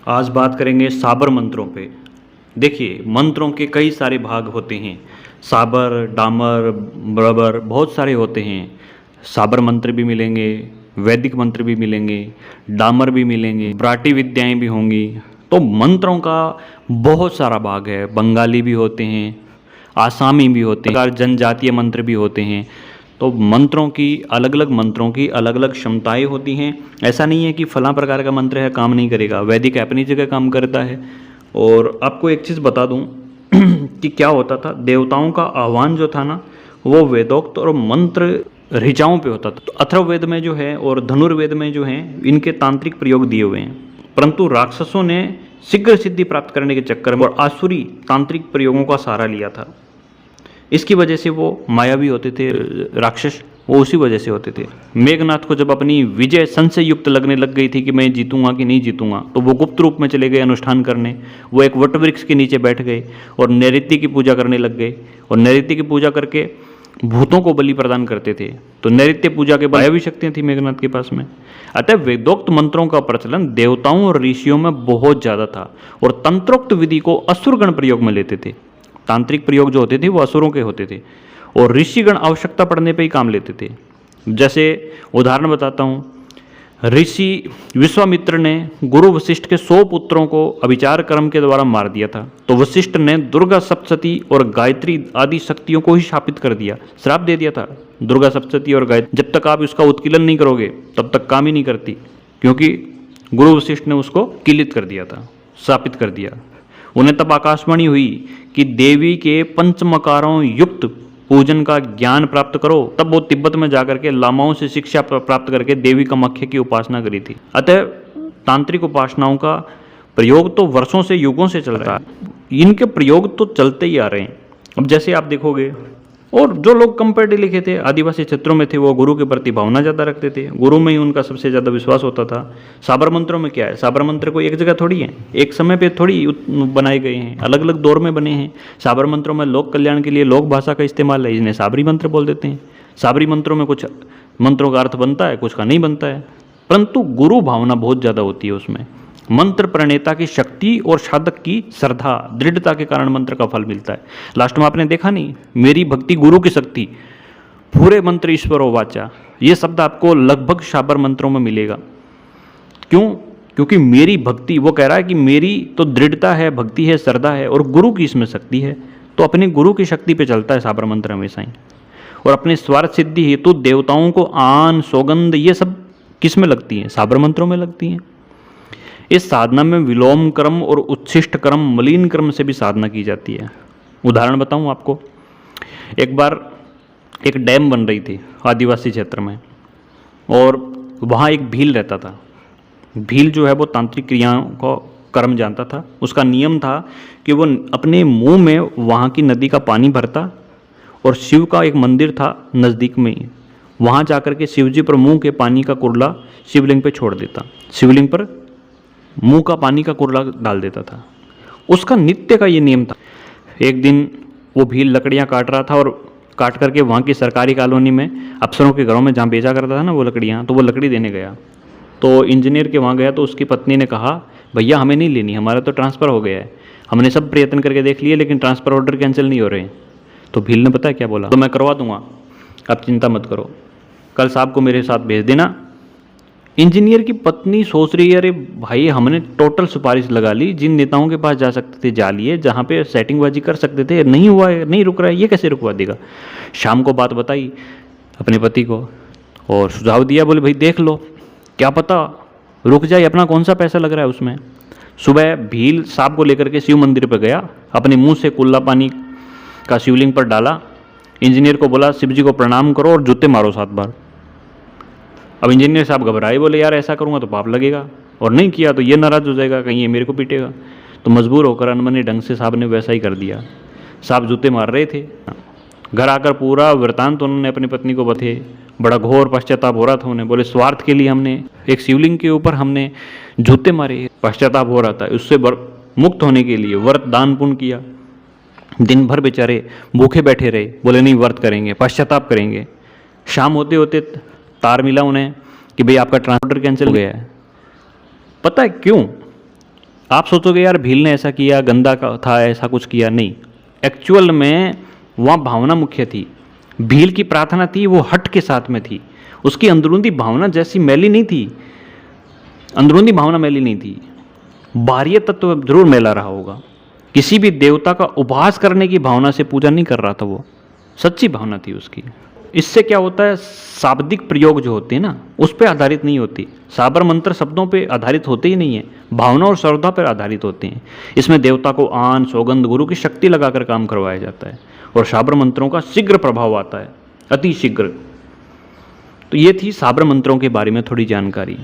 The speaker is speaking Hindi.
आज बात करेंगे साबर मंत्रों पे। देखिए, मंत्रों के कई सारे भाग होते हैं। साबर, डामर, बराबर बहुत सारे होते हैं। साबर मंत्र भी मिलेंगे, वैदिक मंत्र भी मिलेंगे, डामर भी मिलेंगे, ब्राटी विद्याएं भी होंगी। तो मंत्रों का बहुत सारा भाग है। बंगाली भी होते हैं, आसामी भी होते हैं, जनजातीय मंत्र भी होते हैं। तो मंत्रों की अलग अलग क्षमताएं होती हैं। ऐसा नहीं है कि फलां प्रकार का मंत्र है काम नहीं करेगा, वैदिक अपनी जगह काम करता है। और आपको एक चीज़ बता दूं कि क्या होता था, देवताओं का आह्वान जो था ना, वो वेदोक्त और मंत्र ऋचाओं पे होता था। तो अथर्ववेद में जो है और धनुर्वेद में जो है, इनके तांत्रिक प्रयोग दिए हुए हैं। परंतु राक्षसों ने शीघ्र सिद्धि प्राप्त करने के चक्कर में और आसुरी तांत्रिक प्रयोगों का सहारा लिया था। इसकी वजह से वो मायावी होते थे राक्षस, वो उसी वजह से होते थे। मेघनाथ को जब अपनी विजय संशय युक्त लगने लग गई थी कि मैं जीतूंगा कि नहीं जीतूंगा, तो वो गुप्त रूप में चले गए अनुष्ठान करने। वो एक वट वृक्ष के नीचे बैठ गए और नैऋत्य की पूजा करने लग गए। और नैऋत्य की पूजा करके भूतों को बलि प्रदान करते थे। तो नैऋत्य पूजा के मायावी शक्तियाँ थी मेघनाथ के पास में। अतः वेदोक्त मंत्रों का प्रचलन देवताओं और ऋषियों में बहुत ज़्यादा था। और तंत्रोक्त विधि को असुरगण प्रयोग में लेते थे। तांत्रिक प्रयोग जो होते थे वो असुरों के होते थे और ऋषिगण आवश्यकता पड़ने पे ही काम लेते थे। जैसे उदाहरण बताता हूँ, ऋषि विश्वामित्र ने गुरु वशिष्ठ के 100 पुत्रों को अभिचार कर्म के द्वारा मार दिया था। तो वशिष्ठ ने दुर्गा सप्तशती और गायत्री आदि शक्तियों को ही शापित कर दिया, श्राप दे दिया था। दुर्गा सप्तशती और गायत्री जब तक आप इसका उत्कीलन नहीं करोगे तब तक काम ही नहीं करती, क्योंकि गुरु वशिष्ठ ने उसको किलित कर दिया था, शापित कर दिया। उन्हें तब आकाशवाणी हुई कि देवी के पंचमकारों युक्त पूजन का ज्ञान प्राप्त करो। तब वो तिब्बत में जाकर के लामाओं से शिक्षा प्राप्त करके देवी कामाख्या की उपासना करी थी। अतः तांत्रिक उपासनाओं का प्रयोग तो वर्षों से युगों से चल रहा है। इनके प्रयोग तो चलते ही आ रहे हैं। अब जैसे आप देखोगे, और जो लोग कम पढ़े लिखे थे, आदिवासी क्षेत्रों में थे, वो गुरु के प्रति भावना ज़्यादा रखते थे। गुरु में ही उनका सबसे ज़्यादा विश्वास होता था। साबर मंत्रों में क्या है, साबर मंत्र कोई एक जगह थोड़ी है, एक समय पे थोड़ी बनाए गए हैं, अलग अलग दौर में बने हैं। साबर मंत्रों में लोक कल्याण के लिए लोक भाषा का इस्तेमाल है, इन्हें साबरी मंत्र बोल देते हैं। साबरी मंत्रों में कुछ मंत्रों का अर्थ बनता है, कुछ का नहीं बनता है, परंतु गुरु भावना बहुत ज़्यादा होती है उसमें। मंत्र प्रणेता की शक्ति और साधक की श्रद्धा दृढ़ता के कारण मंत्र का फल मिलता है। लास्ट में आपने देखा नहीं, मेरी भक्ति गुरु की शक्ति, पूरे मंत्र ईश्वरो वाचा, ये शब्द आपको लगभग साबर मंत्रों में मिलेगा। क्यों? क्योंकि मेरी भक्ति, वो कह रहा है कि मेरी तो दृढ़ता है, भक्ति है, श्रद्धा है, और गुरु की इसमें शक्ति है। तो अपने गुरु की शक्ति पे चलता है साबर मंत्र हमेशा ही। और अपने स्वार्थ सिद्धि हेतु देवताओं को आन सौगंध ये सब किस में लगती हैं? साबर मंत्रों में लगती हैं। इस साधना में विलोम क्रम और उच्छिष्ट क्रम, मलिन क्रम से भी साधना की जाती है। उदाहरण बताऊं आपको, एक बार एक डैम बन रही थी आदिवासी क्षेत्र में, और वहाँ एक भील रहता था। भील जो है वो तांत्रिक क्रियाओं को कर्म जानता था। उसका नियम था कि वो अपने मुंह में वहाँ की नदी का पानी भरता, और शिव का एक मंदिर था नज़दीक में ही, वहाँ जाकर के शिवजी पर मुंह के पानी का कुरला शिवलिंग पे छोड़ देता, शिवलिंग पर मुंह का पानी का कुरला डाल देता था। उसका नित्य का ये नियम था। एक दिन वो भील लकड़ियाँ काट रहा था, और काट करके वहाँ की सरकारी कॉलोनी में अफसरों के घरों में जहाँ बेचा करता था ना वो लकड़ियाँ, तो वो लकड़ी देने गया। तो इंजीनियर के वहाँ गया, तो उसकी पत्नी ने कहा, भैया हमें नहीं लेनी, हमारा तो ट्रांसफ़र हो गया है, हमने सब प्रयत्न करके देख लिए लेकिन ट्रांसफ़र ऑर्डर कैंसिल नहीं हो रहे हैं। तो भील ने पता है क्या बोला, तो मैं करवा दूंगा, आप चिंता मत करो, कल साहब को मेरे साथ भेज देना। इंजीनियर की पत्नी सोच रही है, अरे भाई हमने टोटल सुपारिश लगा ली, जिन नेताओं के पास जा सकते थे जा लिए, जहाँ पे सेटिंगबाजी कर सकते थे नहीं हुआ है, नहीं रुक रहा है, ये कैसे रुकवा देगा। शाम को बात बताई अपने पति को और सुझाव दिया, बोले भाई देख लो, क्या पता रुक जाए, अपना कौन सा पैसा लग रहा है उसमें। सुबह भील सांप को लेकर के शिव मंदिर पर गया, अपने मुँह से कुल्ला पानी का शिवलिंग पर डाला, इंजीनियर को बोला शिव जी को प्रणाम करो और जूते मारो 7 बार। अब इंजीनियर साहब घबराए, बोले यार ऐसा करूँगा तो पाप लगेगा, और नहीं किया तो ये नाराज़ हो जाएगा, कहीं ये मेरे को पीटेगा। तो मजबूर होकर अनमने ढंग से साहब ने वैसा ही कर दिया। साहब जूते मार रहे थे। घर आकर पूरा वृतांत उन्होंने अपनी पत्नी को बताए। बड़ा घोर पश्चाताप हो रहा था उन्हें। बोले स्वार्थ के लिए हमने एक शिवलिंग के ऊपर हमने जूते मारे, पश्चाताप हो रहा था, उससे मुक्त होने के लिए व्रत दान पुण्य किया। दिन भर बेचारे भूखे बैठे रहे, बोले नहीं व्रत करेंगे, पश्चाताप करेंगे। शाम होते होते तार मिला उन्हें कि भाई आपका ट्रांसपोर्टर कैंसिल हो गया है। पता है क्यों? आप सोचोगे यार भील ने ऐसा किया, गंदा था, ऐसा कुछ किया, नहीं। एक्चुअल में वहाँ भावना मुख्य थी। भील की प्रार्थना थी वो हट के साथ में थी, उसकी अंदरूनी भावना जैसी मैली नहीं थी, अंदरूनी भावना मैली नहीं थी। बाह्य तत्व जरूर मैला रहा होगा, किसी भी देवता का उपहास करने की भावना से पूजा नहीं कर रहा था, वो सच्ची भावना थी उसकी। इससे क्या होता है, शाब्दिक प्रयोग जो होते हैं ना, उस पर आधारित नहीं होती। साबर मंत्र शब्दों पे आधारित होते ही नहीं है, भावना और श्रद्धा पर आधारित होते हैं। इसमें देवता को आन, सौगंध, गुरु की शक्ति लगाकर काम करवाया जाता है और साबर मंत्रों का शीघ्र प्रभाव आता है, अति शीघ्र। तो ये थी साबर मंत्रों के बारे में थोड़ी जानकारी।